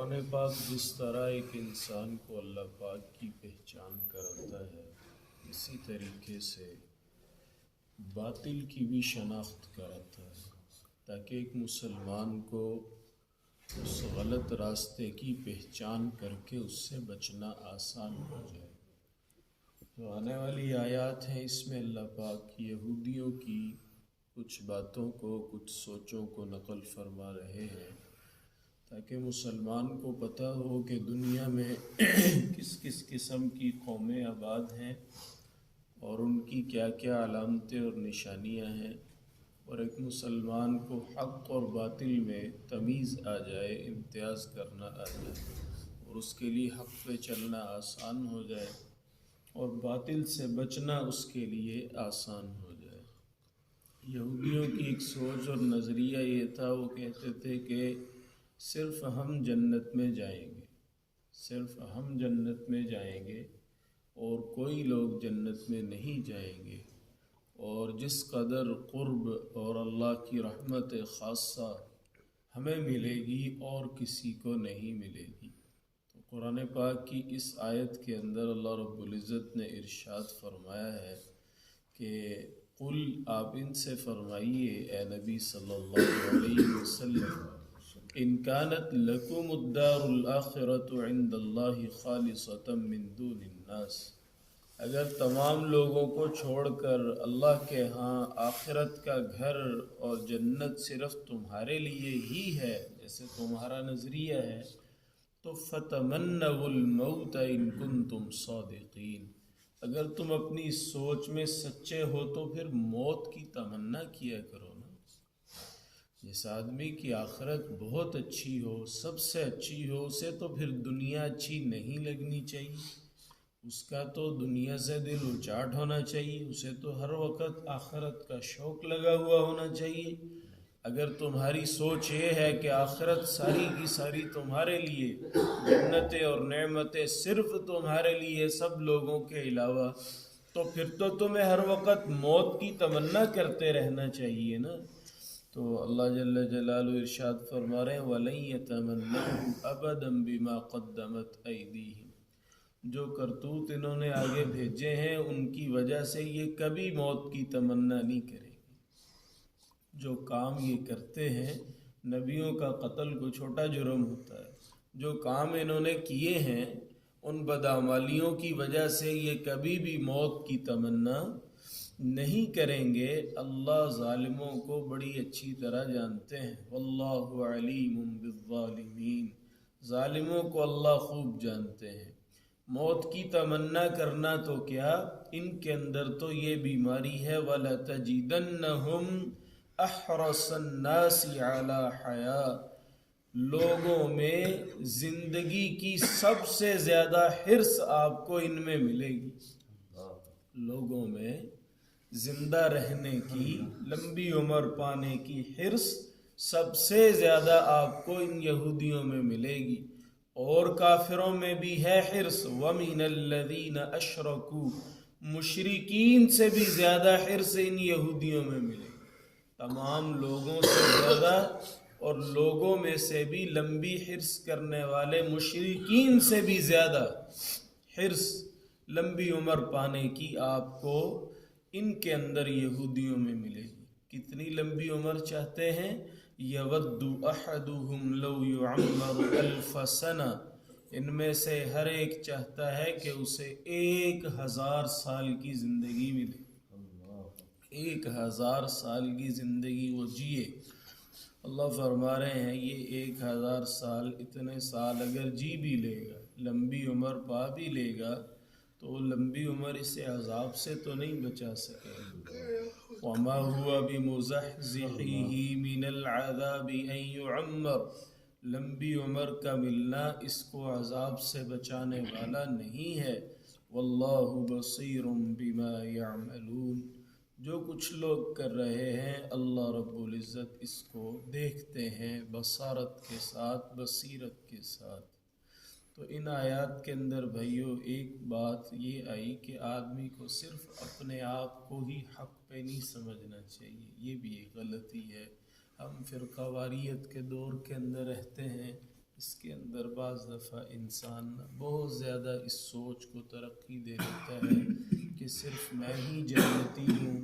قرآن پاک جس طرح ایک انسان کو اللہ پاک کی پہچان کراتا ہے، اسی طریقے سے باطل کی بھی شناخت کراتا ہے، تاکہ ایک مسلمان کو اس غلط راستے کی پہچان کر کے اس سے بچنا آسان ہو جائے۔ تو آنے والی آیات ہیں، اس میں اللہ پاک یہودیوں کی کچھ باتوں کو، کچھ سوچوں کو نقل فرما رہے ہیں، تاکہ مسلمان کو پتہ ہو کہ دنیا میں کس کس قسم کی قومیں آباد ہیں اور ان کی کیا کیا علامتیں اور نشانیاں ہیں، اور ایک مسلمان کو حق اور باطل میں تمیز آ جائے، امتیاز کرنا آ جائے، اور اس کے لیے حق پہ چلنا آسان ہو جائے اور باطل سے بچنا اس کے لیے آسان ہو جائے۔ یہودیوں کی ایک سوچ اور نظریہ یہ تھا، وہ کہتے تھے کہ صرف ہم جنت میں جائیں گے، صرف ہم جنت میں جائیں گے اور کوئی لوگ جنت میں نہیں جائیں گے، اور جس قدر قرب اور اللہ کی رحمت خاصہ ہمیں ملے گی اور کسی کو نہیں ملے گی۔ تو قرآن پاک کی اس آیت کے اندر اللہ رب العزت نے ارشاد فرمایا ہے کہ قل، آپ ان سے فرمائیے اے نبی صلی اللہ علیہ وسلم، ان کانت لکم الدار الآخرۃ عند اللہ خالصۃ من دون الناس، اگر تمام لوگوں کو چھوڑ کر اللہ کے ہاں آخرت کا گھر اور جنت صرف تمہارے لیے ہی ہے، جیسے تمہارا نظریہ ہے، تو فتمنوا الموت ان کنتم صادقین، اگر تم اپنی سوچ میں سچے ہو تو پھر موت کی تمنا کیا کرو نا۔ جس آدمی کی آخرت بہت اچھی ہو، سب سے اچھی ہو، اسے تو پھر دنیا اچھی نہیں لگنی چاہیے، اس کا تو دنیا سے دل اچاٹ ہونا چاہیے، اسے تو ہر وقت آخرت کا شوق لگا ہوا ہونا چاہیے۔ اگر تمہاری سوچ یہ ہے کہ آخرت ساری کی ساری تمہارے لیے، جنتیں اور نعمتیں صرف تمہارے لیے سب لوگوں کے علاوہ، تو پھر تو تمہیں ہر وقت موت کی تمنا کرتے رہنا چاہیے نا۔ تو اللہ جل جلالہ ارشاد فرما رہے ہیں وَلَن يَتَمَنَّوْهُ أَبَدًا بِمَا قَدَّمَتْ أَيْدِيهِمْ، جو کرتوت انہوں نے آگے بھیجے ہیں ان کی وجہ سے یہ کبھی موت کی تمنا نہیں کریں گے۔ جو کام یہ کرتے ہیں، نبیوں کا قتل کو چھوٹا جرم ہوتا ہے، جو کام انہوں نے کیے ہیں ان بدعمالیوں کی وجہ سے یہ کبھی بھی موت کی تمنا نہیں کریں گے۔ اللہ ظالموں کو بڑی اچھی طرح جانتے ہیں، واللہ علیم بالظالمین، ظالموں کو اللہ خوب جانتے ہیں۔ موت کی تمنا کرنا تو کیا، ان کے اندر تو یہ بیماری ہے، وَلَتَجِدَنَّهُمْ أَحْرَصَ النَّاسِ عَلَى حَيَاةٍ، لوگوں میں زندگی کی سب سے زیادہ حرص آپ کو ان میں ملے گی، لوگوں میں زندہ رہنے کی، لمبی عمر پانے کی حرص سب سے زیادہ آپ کو ان یہودیوں میں ملے گی، اور کافروں میں بھی ہے حرص، وَمِنَ الَّذِينَ أَشْرَكُوا، مشرکین سے بھی زیادہ حرص ان یہودیوں میں ملے گی، تمام لوگوں سے زیادہ، اور لوگوں میں سے بھی لمبی حرص کرنے والے مشرکین سے بھی زیادہ حرص لمبی عمر پانے کی آپ کو ان کے اندر یہودیوں میں ملے گی۔ کتنی لمبی عمر چاہتے ہیں، یود احدہم لو یعمر الف سنہ، ان میں سے ہر ایک چاہتا ہے کہ اسے 1000 سال کی زندگی ملے، 1000 سال کی زندگی وہ جیے۔ اللہ فرما رہے ہیں یہ 1000 سال، اتنے سال اگر جی بھی لے گا، لمبی عمر پا بھی لے گا، تو لمبی عمر اسے عذاب سے تو نہیں بچا سکے گی۔ وَمَا هُوَ بِمُزَحْزِحِهِ مِنَ الْعَذَابِ أَن يُعَمَّرَ، لمبی عمر کا ملنا اس کو عذاب سے بچانے والا نہیں ہے۔ وَاللَّهُ بَصِيرٌ بِمَا يَعْمَلُونَ، جو کچھ لوگ کر رہے ہیں اللہ رب العزت اس کو دیکھتے ہیں، بصارت کے ساتھ، بصیرت کے ساتھ۔ تو ان آیات کے اندر بھائیو ایک بات یہ آئی کہ آدمی کو صرف اپنے آپ کو ہی حق پہ نہیں سمجھنا چاہیے، یہ بھی ایک غلطی ہے۔ ہم فرقہ واریت کے دور کے اندر رہتے ہیں، اس کے اندر بعض دفعہ انسان بہت زیادہ اس سوچ کو ترقی دے دیتا ہے کہ صرف میں ہی جنتی ہوں،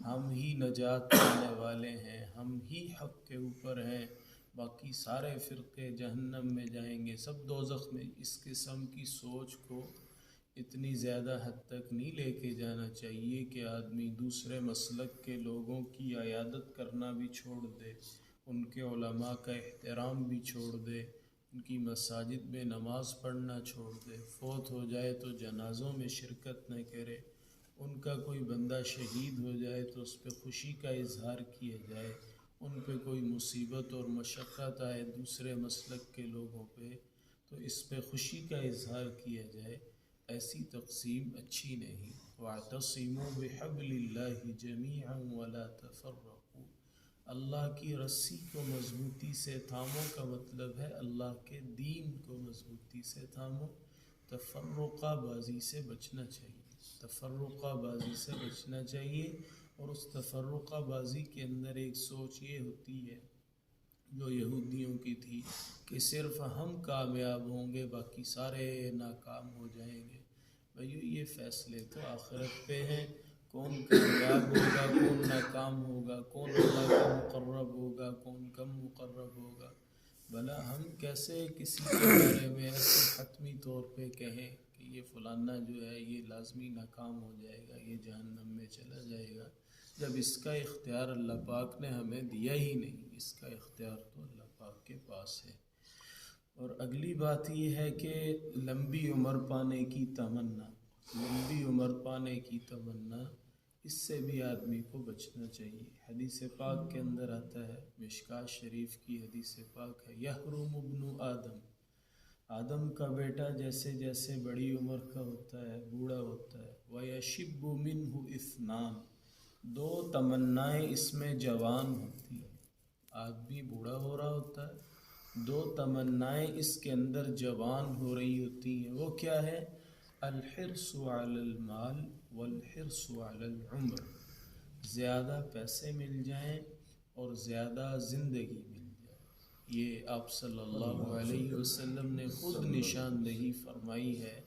ہم ہی نجات پانے والے ہیں، ہم ہی حق کے اوپر ہیں، باقی سارے فرقے جہنم میں جائیں گے، سب دوزخ میں۔ اس قسم کی سوچ کو اتنی زیادہ حد تک نہیں لے کے جانا چاہیے کہ آدمی دوسرے مسلک کے لوگوں کی عیادت کرنا بھی چھوڑ دے، ان کے علماء کا احترام بھی چھوڑ دے، ان کی مساجد میں نماز پڑھنا چھوڑ دے، فوت ہو جائے تو جنازوں میں شرکت نہ کرے، ان کا کوئی بندہ شہید ہو جائے تو اس پہ خوشی کا اظہار کیا جائے، ان پہ کوئی مصیبت اور مشقت آئے دوسرے مسلک کے لوگوں پہ تو اس پہ خوشی کا اظہار کیا جائے۔ ایسی تقسیم اچھی نہیں۔ وَاعْتَصِمُوا بِحَبْلِ اللَّهِ جَمِيعًا وَلَا تَفَرَّقُوا، اللہ کی رسی کو مضبوطی سے تھامو کا مطلب ہے اللہ کے دین کو مضبوطی سے تھامو، تفرقہ بازی سے بچنا چاہیے، تفرقہ بازی سے بچنا چاہیے۔ اور اس تفرقہ بازی کے اندر ایک سوچ یہ ہوتی ہے جو یہودیوں کی تھی کہ صرف ہم کامیاب ہوں گے باقی سارے ناکام ہو جائیں گے۔ بھائیو یہ فیصلے تو آخرت پہ ہیں، کون کامیاب ہوگا، کون ناکام ہوگا، کون اللہ کا مقرب ہوگا، کون کم مقرب ہوگا۔ بھلا ہم کیسے کسی کے بارے میں ایسے حتمی طور پہ کہیں کہ یہ فلانا جو ہے یہ لازمی ناکام ہو جائے گا، یہ جہنم میں چلا جائے گا، جب اس کا اختیار اللہ پاک نے ہمیں دیا ہی نہیں۔ اس کا اختیار تو اللہ پاک کے پاس ہے۔ اور اگلی بات یہ ہے کہ لمبی عمر پانے کی تمنا، لمبی عمر پانے کی تمنا، اس سے بھی آدمی کو بچنا چاہیے۔ حدیث پاک کے اندر آتا ہے، مشکوٰۃ شریف کی حدیث پاک ہے، یحرم ابن آدم، آدم کا بیٹا جیسے جیسے بڑی عمر کا ہوتا ہے، بوڑھا ہوتا ہے، وَيَشِبُّ مِنْهُ اثنان، دو تمنائیں اس میں جوان ہوتی ہیں۔ آدمی بوڑھا ہو رہا ہوتا ہے، دو تمنائیں اس کے اندر جوان ہو رہی ہوتی ہیں، وہ کیا ہے؟ الحرص علی المال والحرص علی العمر، زیادہ پیسے مل جائیں اور زیادہ زندگی مل جائے۔ یہ آپ صلی اللہ علیہ وسلم نے خود نشاندہی فرمائی ہے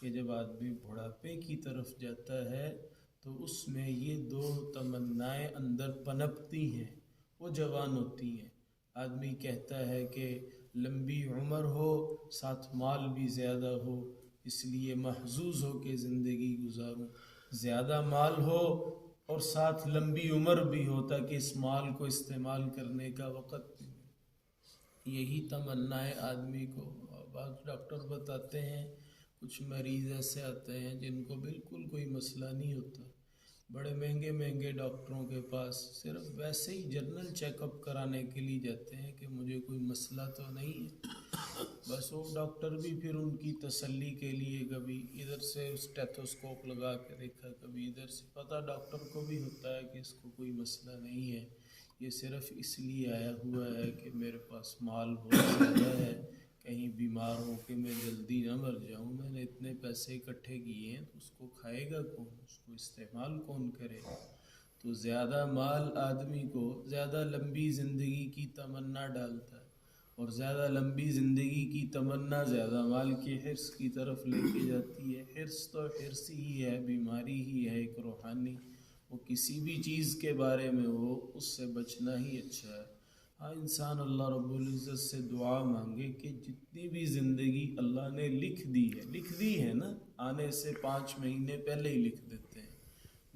کہ جب آدمی بڑھاپے کی طرف جاتا ہے تو اس میں یہ دو تمنائیں اندر پنپتی ہیں، وہ جوان ہوتی ہیں۔ آدمی کہتا ہے کہ لمبی عمر ہو ساتھ مال بھی زیادہ ہو، اس لیے محظوظ ہو کے زندگی گزاروں، زیادہ مال ہو اور ساتھ لمبی عمر بھی ہو تاکہ اس مال کو استعمال کرنے کا وقت بھی ملے۔ یہی تمنائیں آدمی کو، بعض ڈاکٹر بتاتے ہیں کچھ مریض ایسے آتے ہیں جن کو بالکل کوئی مسئلہ نہیں ہوتا، بڑے مہنگے مہنگے ڈاکٹروں کے پاس صرف ویسے ہی جنرل چیک اپ کرانے کے لیے جاتے ہیں کہ مجھے کوئی مسئلہ تو نہیں ہے، بس وہ ڈاکٹر بھی پھر ان کی تسلی کے لیے کبھی ادھر سے اسٹیتھوسکوپ لگا کے دیکھا، کبھی ادھر سے، پتہ ڈاکٹر کو بھی ہوتا ہے کہ اس کو کوئی مسئلہ نہیں ہے، یہ صرف اس لیے آیا ہوا ہے کہ میرے پاس مال بہت زیادہ ہے، کہیں بیمار ہو کے میں جلدی نہ مر جاؤں، میں نے اتنے پیسے اکٹھے کیے ہیں تو اس کو کھائے گا کون، اس کو استعمال کون کرے گا؟ تو زیادہ مال آدمی کو زیادہ لمبی زندگی کی تمنا ڈالتا ہے، اور زیادہ لمبی زندگی کی تمنا زیادہ مال کی حرص کی طرف لے کے جاتی ہے۔ حرص تو حرص ہی ہے، بیماری ہی ہے ایک روحانی، وہ کسی بھی چیز کے بارے میں ہو اس سے بچنا ہی اچھا ہے۔ ہاں انسان اللہ رب العزت سے دعا مانگے کہ جتنی بھی زندگی اللہ نے لکھ دی ہے نا، آنے سے 5 مہینے پہلے ہی لکھ دیتے ہیں،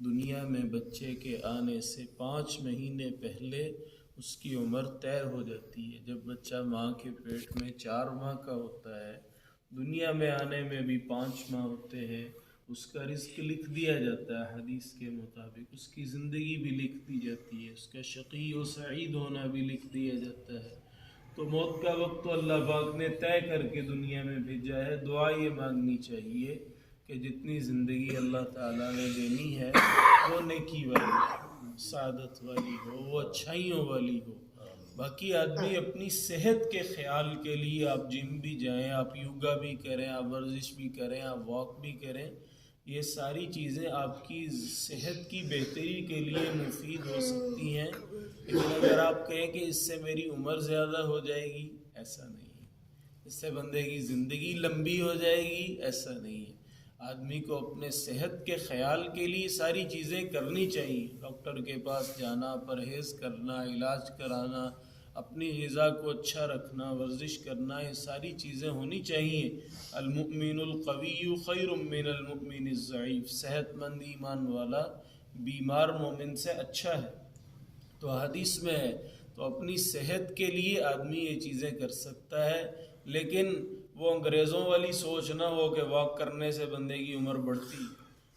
دنیا میں بچے کے آنے سے 5 مہینے پہلے اس کی عمر طے ہو جاتی ہے۔ جب بچہ ماں کے پیٹ میں 4 ماہ کا ہوتا ہے، دنیا میں آنے میں بھی 5 ماہ ہوتے ہیں، اس کا رزق لکھ دیا جاتا ہے، حدیث کے مطابق اس کی زندگی بھی لکھ دی جاتی ہے، اس کا شقی و سعید ہونا بھی لکھ دیا جاتا ہے۔ تو موت کا وقت تو اللہ پاک نے طے کر کے دنیا میں بھیجا ہے۔ دعا یہ مانگنی چاہیے کہ جتنی زندگی اللہ تعالیٰ نے دینی ہے وہ نیکی والی ہو، سعادت والی ہو، وہ اچھائیوں والی ہو۔ باقی آدمی اپنی صحت کے خیال کے لیے آپ جم بھی جائیں، آپ یوگا بھی کریں، آپ ورزش بھی کریں، آپ واک بھی کریں، یہ ساری چیزیں آپ کی صحت کی بہتری کے لیے مفید ہو سکتی ہیں، لیکن اگر آپ کہیں کہ اس سے میری عمر زیادہ ہو جائے گی، ایسا نہیں ہے۔ اس سے بندے کی زندگی لمبی ہو جائے گی، ایسا نہیں ہے۔ آدمی کو اپنے صحت کے خیال کے لیے ساری چیزیں کرنی چاہیے، ڈاکٹر کے پاس جانا، پرہیز کرنا، علاج کرانا، اپنی غذا کو اچھا رکھنا، ورزش کرنا، یہ ساری چیزیں ہونی چاہیے۔ المؤمن القوی خیر من المؤمن الضعیف، صحت مند ایمان والا بیمار مومن سے اچھا ہے۔ تو حدیث میں ہے، تو اپنی صحت کے لیے آدمی یہ چیزیں کر سکتا ہے، لیکن وہ انگریزوں والی سوچ نہ ہو کہ واک کرنے سے بندے کی عمر بڑھتی،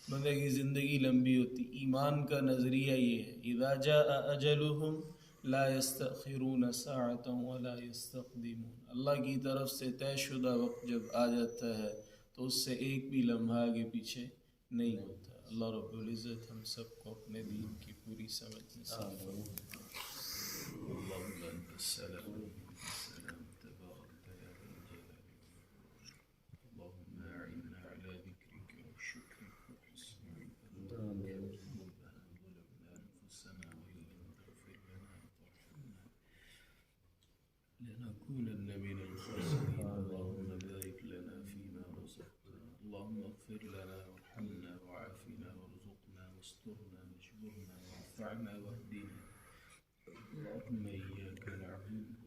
بندے کی زندگی لمبی ہوتی۔ ایمان کا نظریہ یہ ہے، اذا جاء اجلهم لا يستأخرون ساعة ولا يستقدمون، اللہ کی طرف سے طے شدہ وقت جب آ جاتا ہے تو اس سے ایک بھی لمحہ آگے پیچھے نہیں ہوتا۔ اللہ رب العزت ہم سب کو اپنے دین کی پوری سمجھ نصیب فرمائے۔ اللہم انت السلام السلام تبارک یا ذا الجلال والإکرام، اللہم اعنا علی ذکرک وشکرک وحسن عبادتک، ربنا ظلمنا انفسنا وإن لم تغفر لنا وترحمنا لنكونن من الخاسرين، اللهم بارك لنا فيما رزقتنا، اللهم اغفر لنا وارحمنا وعافنا وارزقنا واسترنا واجبرنا وانفعنا واهدنا، اللهم إياك نعبد